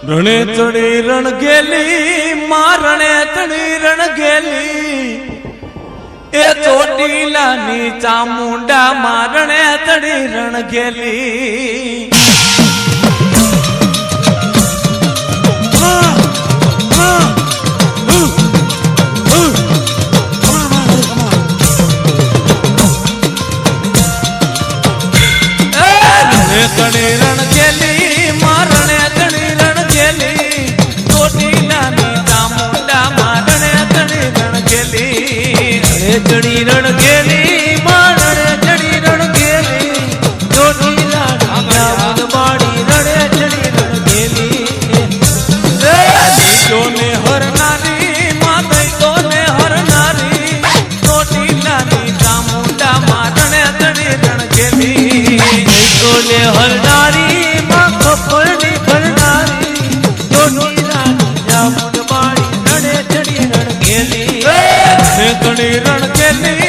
રણે ચડી રણ ગેલી મારણે ચડી રણ ગેલી એ ચોટીલાની ચામુંડા મારણે ચડી રણ ગેલી ચડી રણ ગેલી મારણે ચડી રણ ગેલી ચોટીલાની ચામુંડા મારણે ચડી રણ ગેલી ચડી રણ ગેલી મારણે ચડી રણ ગેલી ચોટીલાની ચામુંડબાડી રણે ચડી રણ ગેલી દીકરોને હરનારી માતઈ તોને હરનારી ચોટીલાની ચામુંડા મારણે ચડી રણ ગેલી ને હરનારી માં ખપરની ભરનારી ચોટીલાની ચામુંડબાડી રણે ચડી રણ ગેલી ચડી રણ ગેલી